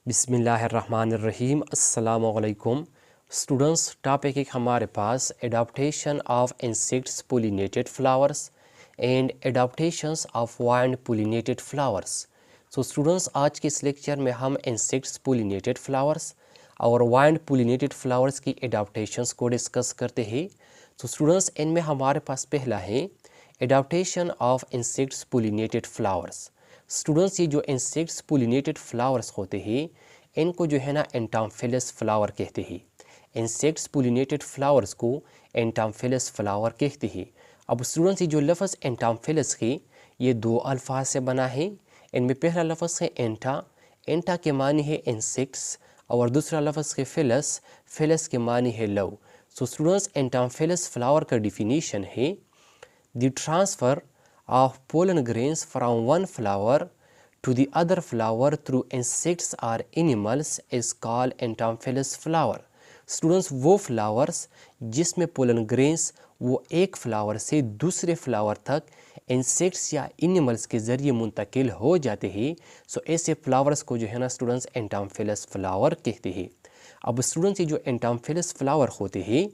बिस्मिल्लाहिर्रहमानिर्रहीम। अस्सलामुअलैकुम students. Topic एक हमारे पास adaptation of insects pollinated flowers and adaptations of wind pollinated flowers. So students, आज के इस लेक्चर में हम इंसेक्ट्स पोलिनेटेड फ्लावर्स और वाइल्ड पोलिनेटेड फ्लावर्स की एडाप्टेशंस को डिस्कस करते हैं। तो स्टूडेंट्स, इनमें हमारे पास पहला है adaptation of insects pollinated flowers. Students, ये जो इंसेक्ट्स पोलिनेटेड फ्लावर्स होते हैं इनको जो है ना एंटाम्फिलस फ्लावर कहते हैं। इंसेक्ट्स पोलिनेटेड फ्लावर्स को एंटाम्फिलस फ्लावर कहते हैं। अब स्टूडेंट्स, ये जो लफ्ज़ एंटाम्फिलस है ये दो अल्फाज से बना है। इनमें पहला लफ्ज़ है एंटा। एंटा के मानी है इंसेक्ट्स और दूसरा लफ्ज़ है फिलस। फिलस के मानी है love. So students, entomophilous flower का डिफिनीशन है the transfer of pollen grains from one flower to the other flower through insects or animals is called entomophilous flower. Students, वो फ्लावर्स जिसमें पोलन ग्रेन्स वो एक फ्लावर से दूसरे flower तक insects या एनिमल्स के ज़रिए मुंतकिल हो जाते हैं, सो ऐसे फ्लावर्स को जो है ना स्टूडेंट्स एंटाम्फिलस फ्लावर कहते हैं। अब स्टूडेंट्स, ये जो एंटाम्फिलस फ्लावर होते हैं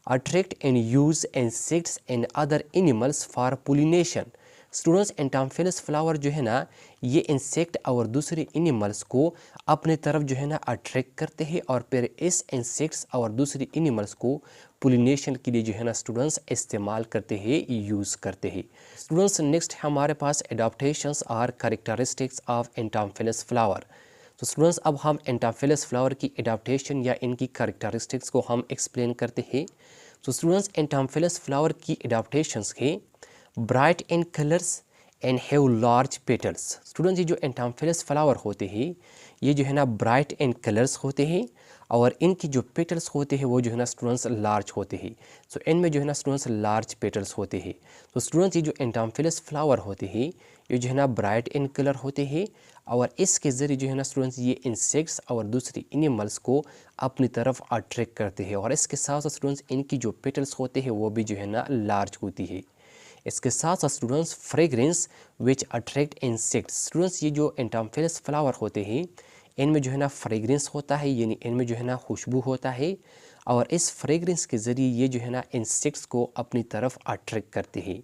attract and use insects and other animals for pollination। Students, entomophilous flower जो है ना ये इंसेक्ट और दूसरे एनिमल्स को अपने तरफ जो है ना अट्रैक्ट करते हैं और फिर इस इंसेक्ट्स और दूसरे एनिमल्स को पोलिनेशन के लिए जो है ना स्टूडेंट्स इस्तेमाल करते हैं, यूज़ करते हैं। स्टूडेंट्स, नेक्स्ट हमारे पास adaptations or characteristics of entomophilous flower. तो स्टूडेंट्स, अब हम एंटाम्फिलस फ्लावर की एडाप्टेशन या इनकी कैरेक्टरिस्टिक्स को हम एक्सप्लेन करते हैं। तो स्टूडेंट्स, एंटाम्फिलस फ्लावर की एडाप्टेशंस है bright in colours and have large petals. Students, ये जो एंटाम्फिलस फ्लावर होते हैं ये जो है ना ब्राइट इन कलर्स होते हैं और इनकी जो पेटल्स होते हैं वो जो है ना स्टूडेंट्स लार्ज होते हैं। सो इनमें जो है ना स्टूडेंट्स लार्ज पेटल्स होते हैं। तो स्टूडेंट्स, ये जो एंटाम्फिलस फ्लावर होते हैं ये जो है ना ब्राइट इन कलर होते हैं और इसके ज़रिए जो है ना स्टूडेंट्स ये इंसेक्ट्स और दूसरे एनिमल्स को अपनी तरफ अट्रैक्ट करते हैं और इसके साथ साथ स्टूडेंट्स इनकी जो पेटल्स होते हैं वो भी जो है ना लार्ज होती है। इसके साथ साथ students fragrance which attract insects. Students, ये जो एंटाम्फिलस फ्लावर होते हैं इनमें जो है ना फ्रेग्रेंस होता है, यानी इनमें जो है ना खुशबू होता है और इस फ्रेग्रेंस के ज़रिए ये जो है ना इंसेक्ट्स को अपनी तरफ अट्रैक्ट करते हैं।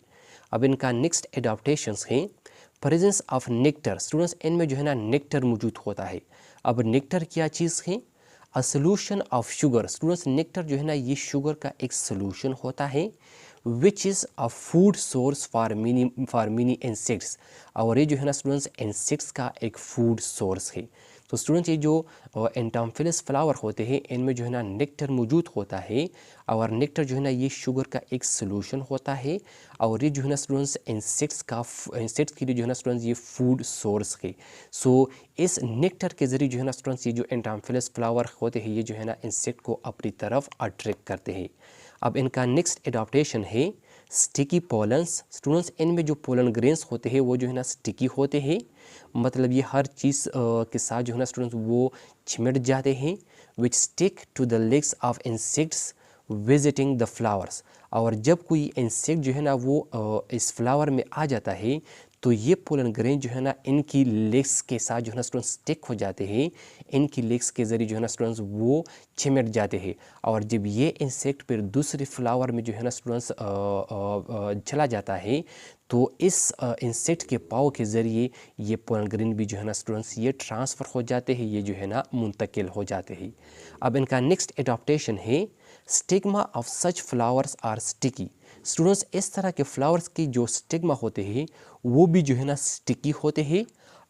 अब इनका नेक्स्ट एडाप्टेशंस है प्रेजेंस ऑफ नेक्टर। स्टूडेंट्स, इनमें जो है ना नेक्टर मौजूद होता है। अब नेक्टर क्या चीज़ है? A solution of sugar. Students, nectar जो है ना ये शुगर का एक सोल्यूशन होता है which is a food source for mini insects और ये जो है ना स्टूडेंट्स इंसेक्ट्स का एक फूड सोर्स है। तो स्टूडेंट्स, ये जो एंटाम्फिलस फ्लावर होते हैं इनमें जो है ना नेक्टर मौजूद होता है और नेक्टर जो है ना ये शुगर का एक सोल्यूशन होता है और ये जो है ना स्टूडेंट्स इंसेक्ट्स के लिए जो है ना स्टूडेंट्स ये फूड सोर्स है। सो इस नेक्टर के ज़रिए जो है ना स्टूडेंट्स ये जो एंटाम्फिलस फ्लावर होते हैं ये जो है ना इंसेक्ट को अपनी तरफ अट्रैक्ट करते हैं। अब इनका नेक्स्ट एडाप्टेशन है स्टिकी पोलन्स। स्टूडेंट्स, इनमें जो पोलन ग्रेन्स होते हैं वो जो है ना स्टिकी होते हैं, मतलब ये हर चीज़ के साथ जो है ना स्टूडेंट्स वो चिमट जाते हैं which stick to the legs of insects visiting the flowers. और जब कोई इंसेक्ट जो है ना वो इस फ्लावर में आ जाता है तो ये पोलन ग्रेन जो है ना इनकी लेग्स के साथ जो है ना स्टूडेंट्स स्टिक हो जाते हैं, इनकी लेग्स के ज़रिए जो है ना स्टूडेंट्स वो चिमट जाते हैं और जब ये इंसेक्ट फिर दूसरे फ्लावर में जो है ना स्टूडेंट्स चला जाता है तो इस इंसेक्ट के पाँव के ज़रिए ये पोलन ग्रेन भी जो है ना स्टूडेंट्स ये ट्रांसफ़र हो जाते हैं, ये जो है ना मुंतकिल हो जाते हैं। अब इनका नेक्स्ट एडाप्टेशन है stigma of such flowers are sticky. Students, इस तरह के फ्लावर्स की जो स्टिग्मा होते हैं वो भी जो है ना स्टिकी होते हैं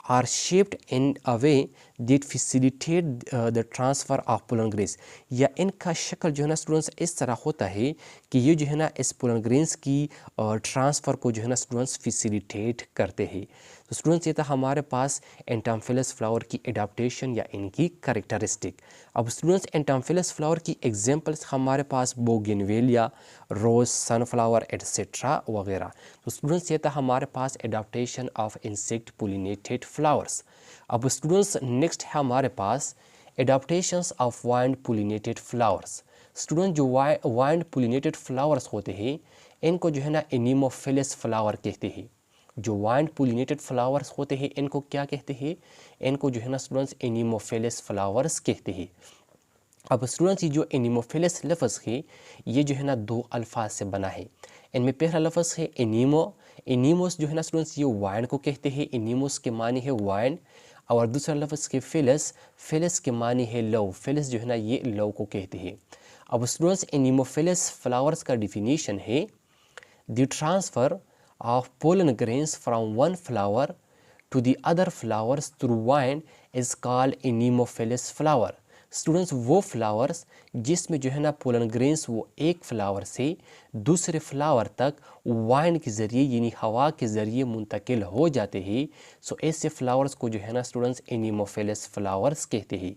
are shaped in a way that facilitate the transfer of pollen grains. या इनका शक्ल जो है ना स्टूडेंट्स इस तरह होता है कि ये जो है ना इस पोलन ग्रेन्स की ट्रांसफ़र को जो है ना स्टूडेंट्स फैसिलिटेट करते हैं। तो स्टूडेंट्स, ये था हमारे पास एंटाम्फिलस फ्लावर की एडाप्टेशन या इनकी कैरेक्टरिस्टिक। अब स्टूडेंट्स, एंटाम्फिलस फ्लावर की एग्जांपल्स हमारे पास बोगेनवेलिया, रोज़, सनफ्लावर एट्सेट्रा वगैरह। तो स्टूडेंट्स, ये था हमारे पास adaptation of insect pollinated flowers. अब स्टूडेंट्स, नेक्स्ट है हमारे पास adaptations of wind pollinated flowers. Student, जो वाइल्ड पोलिनेटेड फ्लावर्स होते हैं इनको जो है ना एनीमोफिलस फ्लावर कहते हैं जो वाइंड पोलिनेटेड फ्लावर्स होते हैं इनको क्या कहते हैं, इनको जो है ना स्टूडेंट्स एनिमोफिलस फ्लावर्स कहते हैं। अब स्टूडेंट्स ये जो एनिमोफिलस लफ्ज़ है ये जो है ना दो अल्फाज से बना है। इनमें पहला लफ्ज़ है एनीमो। एनीमोस जो है ना स्टूडेंट्स ये वाइन को कहते हैं, एनीमोस के मानी है वाइन। और दूसरा लफ्ज़ के फिलस, फिलस के मानी है लव, फिलस जो है ना ये लव को कहते हैं। अब स्टूडेंट्स एनीमोफिलस फ्लावर्स का डिफिनीशन है the transfer of pollen grains from one flower to the other flowers through vine is called anemophilous flower। Students वो फ्लावर्स जिसमें जो है ना पोलन ग्रेन्स वो एक फ्लावर से दूसरे फ्लावर तक वाइन के ज़रिए यानी हवा के ज़रिए मुंतकिल हो जाते हैं, सो ऐसे फ्लावर्स को जो है ना स्टूडेंट्स एनिमोफिलस फ्लावर्स कहते हैं।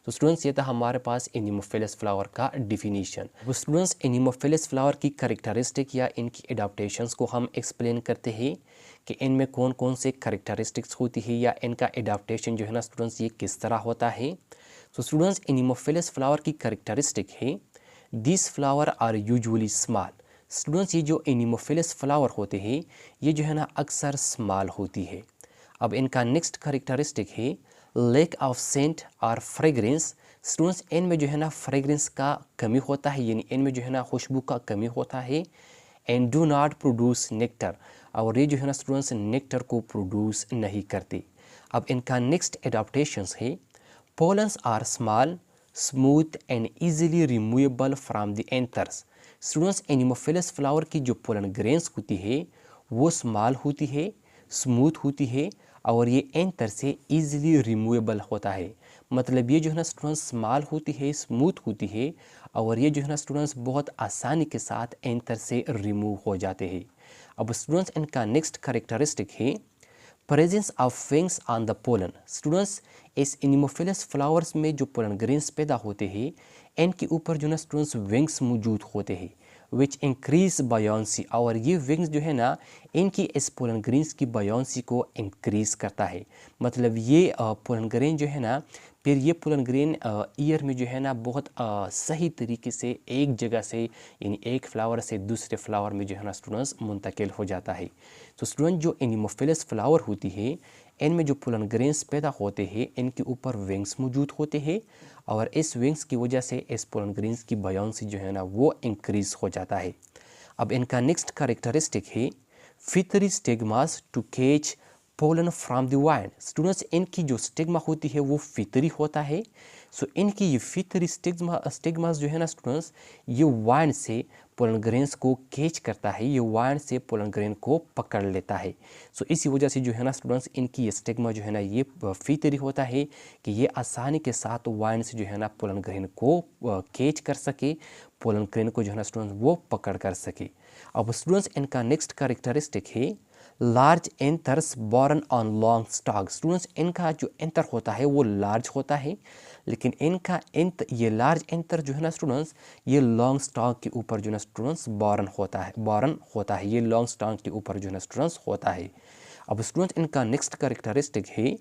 तो स्टूडेंट्स ये था हमारे पास एनिमोफिलस फ्लावर का डिफिनीशन। वो स्टूडेंट्स एनिमोफिलस फ्लावर की करेक्टरिस्टिक या इनकी एडाप्टेशंस को हम एक्सप्लेन करते हैं कि इनमें कौन कौन से करेक्टरिस्टिक्स होती है या इनका एडाप्टेशन जो है ना स्टूडेंट्स ये किस तरह होता है। तो स्टूडेंट्स एनिमोफिलस फ्लावर की करेक्टरिस्टिक है this flower are usually small. Students ये जो एनिमोफिलस फ्लावर होते हैं ये जो है ना अक्सर स्मॉल होती है। अब इनका नेक्स्ट करेक्टरिस्टिक है लैक ऑफ सेंट और फ्रेग्रेंस। स्टूडेंट्स इनमें जो है ना फ्रेग्रेंस का कमी होता है, यानी इनमें जो है ना खुशबू का कमी होता है। And do not produce nectar, और ये जो है ना स्टूडेंट्स नेक्टर को प्रोड्यूस नहीं करते। अब इनका नेक्स्ट एडाप्टेशंस है pollens are small smooth and easily removable from the anthers. Students anemophilous flower की जो पोलन ग्रेन्स होती है वो स्मॉल होती है, स्मूथ होती है और ये एंथर से ईजिली रिमूवेबल होता है। मतलब ये जो है ना स्टूडेंट्स स्मॉल होती है, स्मूथ होती है और ये जो है ना स्टूडेंट्स बहुत आसानी के साथ एंथर से रिमूव हो जाते हैं। अब स्टूडेंट्स इनका नेक्स्ट करेक्टरिस्टिक है presence of wings on the pollen. Students इस एनिमोफिलस फ्लावर्स में जो पोलन ग्रेन्स पैदा होते हैं इनके ऊपर जो ना स्टूडेंट्स विंग्स मौजूद होते हैं विच इंक्रीज बायोंसी, और ये विंग्स जो है ना इनकी इस पोलन ग्रेन्स की बायोंसी को इंक्रीज करता है। मतलब ये पोलन ग्रेन जो है ना फिर ये पोलन ग्रेन ईयर में जो है ना बहुत सही तरीके से एक जगह से यानी एक फ्लावर से दूसरे फ्लावर में जो है ना स्टूडेंट्स मुंतकिल हो जाता है। तो स्टूडेंट जो एनिमोफिलस फ्लावर होती है इनमें जो पोलन ग्रेन्स पैदा होते हैं इनके ऊपर विंग्स मौजूद होते हैं और इस विंग्स की वजह से इस पोलन ग्रेन्स की बायोंसी जो है ना वो इंक्रीज हो जाता है। अब इनका नेक्स्ट करेक्टरिस्टिक है feathery stigmas to catch pollen from the wind. Students इनकी जो स्टिग्मा होती है वो फितरी होता है। सो इनकी ये फितरी स्टिग्मास जो है ना स्टूडेंट्स ये वाइन से पोलन ग्रेन्स को कैच करता है, ये वाइन से पोलन ग्रेन को पकड़ लेता है। सो इसी वजह से जो है ना स्टूडेंट्स इनकी ये स्टिग्मा जो है ना ये फितरी होता है कि ये आसानी के साथ वाइन से जो है ना पोलन ग्रेन को कैच कर सके, पोलन ग्रेन को जो है ना स्टूडेंट्स वो पकड़ कर सके। अब स्टूडेंट्स इनका नेक्स्ट करेक्टरिस्टिक है large anthers born on long stock. Students इनका जो एंथर होता है वो लार्ज होता है लेकिन इनका ये लार्ज एंथर जो है ना स्टूडेंट्स ये लॉन्ग स्टॉक के ऊपर जो है ना स्टूडेंट्स बॉर्न होता है, ये लॉन्ग स्टॉक के ऊपर जो है ना स्टूडेंट्स होता है। अब स्टूडेंट्स इनका नेक्स्ट करेक्टरिस्टिक है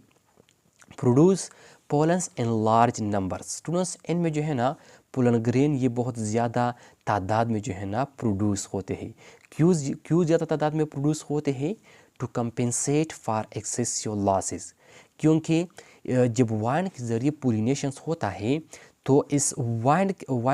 produce pollens in large numbers. Students इनमें जो है ना पोलन ग्रेन ये बहुत ज़्यादा तादाद में जो है ना प्रोड्यूस होते हैं। क्यों ज़्यादा तादाद में प्रोड्यूस होते हैं? To compensate for excessive losses, क्योंकि जब वाइन के ज़रिए पोलिनेशन होता है तो इस वाइन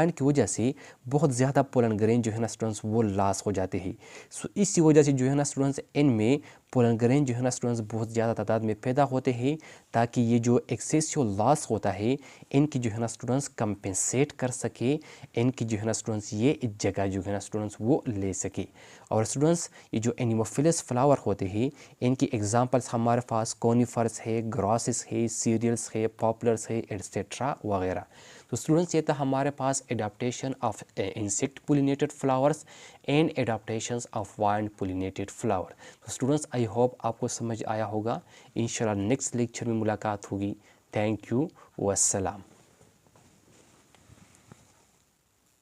की वजह से बहुत ज़्यादा पोलन ग्रेन जो है ना स्टूडेंट्स वो लॉस हो जाते हैं। सो इसी वजह से जो है ना स्टूडेंट्स इनमें पोलन ग्रेन जो है ना स्टूडेंट्स बहुत ज़्यादा तादाद में पैदा होते हैं ताकि ये जो एक्सेसिव लॉस होता है इनकी जो है ना स्टूडेंट्स कंपेंसेट कर सके, इनकी जो है ना स्टूडेंट्स ये जगह जो है ना स्टूडेंट्स वो ले सके। और स्टूडेंट्स ये जो एनिमोफिलस फ्लावर होते हैं इनकी एग्जांपल्स हमारे पास कोनिफर्स है, ग्रॉसेस है, सीरियल्स है, पॉपुलर्स है एट्सेट्रा वगैरह। तो स्टूडेंट्स ये था हमारे पास adaptation of insect pollinated flowers and adaptations of wind pollinated flower. तो स्टूडेंट्स आई होप आपको समझ आया होगा। इंशाल्लाह नेक्स्ट लेक्चर में मुलाकात होगी। Thank you, वस्सलाम।